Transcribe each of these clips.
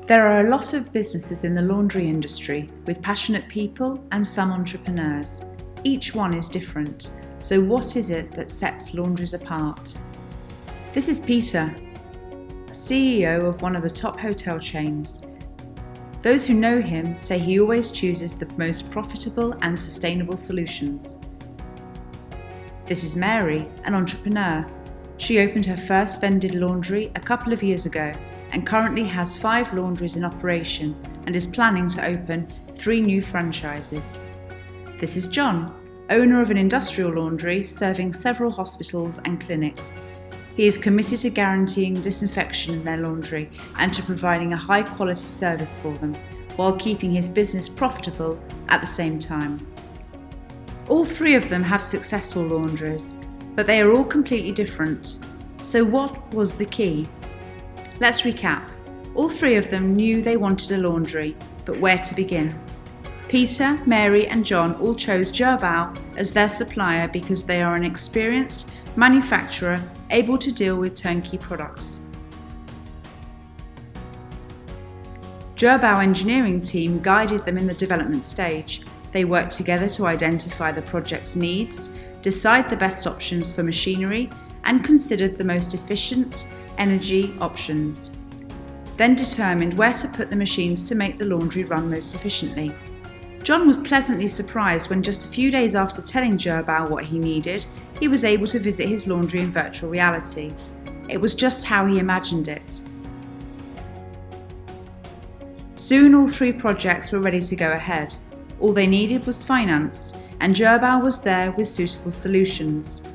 There are a lot of businesses in the laundry industry with passionate people and some entrepreneurs. Each one is different. So what is it that sets laundries apart? This is Peter, CEO of one of the top hotel chains. Those who know him say he always chooses the most profitable and sustainable solutions. This is Mary, an entrepreneur. She opened her first vended laundry a couple of years ago and currently has 5 laundries in operation and is planning to open 3 new franchises. This is John, owner of an industrial laundry serving several hospitals and clinics. He is committed to guaranteeing disinfection in their laundry and to providing a high-quality service for them, while keeping his business profitable at the same time. All 3 of them have successful laundries, but they are all completely different. So what was the key? Let's recap. All 3 of them knew they wanted a laundry, but where to begin? Peter, Mary and John all chose Girbau as their supplier because they are an experienced manufacturer able to deal with turnkey products. Girbau engineering team guided them in the development stage. They worked together to identify the project's needs, decide the best options for machinery, and considered the most efficient energy options. Then determined where to put the machines to make the laundry run most efficiently. John was pleasantly surprised when just a few days after telling Girbau what he needed, he was able to visit his laundry in virtual reality. It was just how he imagined it. Soon all 3 projects were ready to go ahead. All they needed was finance, and Girbau was there with suitable solutions.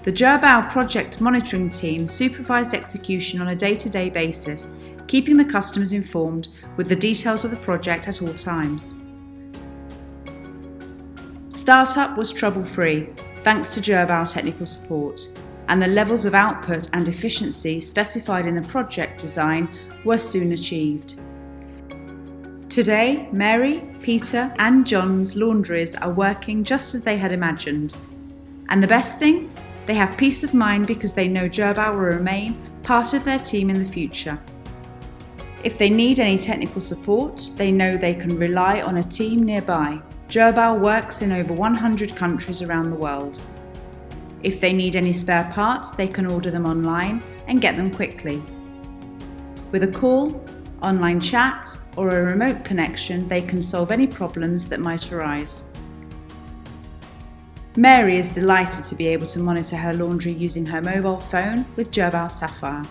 The Girbau project monitoring team supervised execution on a day-to-day basis, keeping the customers informed with the details of the project at all times. Startup was trouble-free, thanks to Girbau technical support, and the levels of output and efficiency specified in the project design were soon achieved. Today, Mary, Peter and John's laundries are working just as they had imagined. And the best thing? They have peace of mind because they know Girbau will remain part of their team in the future. If they need any technical support, they know they can rely on a team nearby. Girbau works in over 100 countries around the world. If they need any spare parts, they can order them online and get them quickly. With a call, online chat, or a remote connection, they can solve any problems that might arise. Mary is delighted to be able to monitor her laundry using her mobile phone with Girbau Sapphire.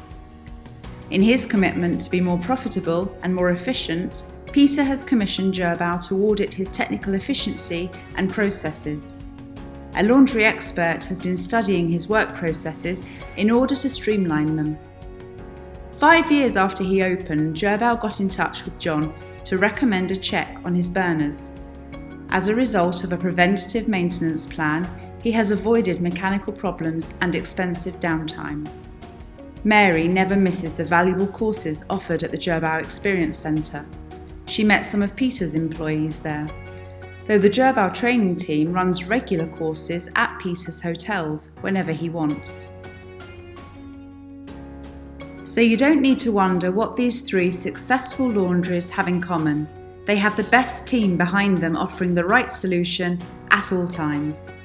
In his commitment to be more profitable and more efficient, Peter has commissioned Girbau to audit his technical efficiency and processes. A laundry expert has been studying his work processes in order to streamline them. 5 years after he opened, Girbau got in touch with John to recommend a check on his burners. As a result of a preventative maintenance plan, he has avoided mechanical problems and expensive downtime. Mary never misses the valuable courses offered at the Girbau Experience Centre. She met some of Peter's employees there, though the Girbau training team runs regular courses at Peter's hotels whenever he wants. So you don't need to wonder what these 3 successful laundries have in common. They have the best team behind them offering the right solution at all times.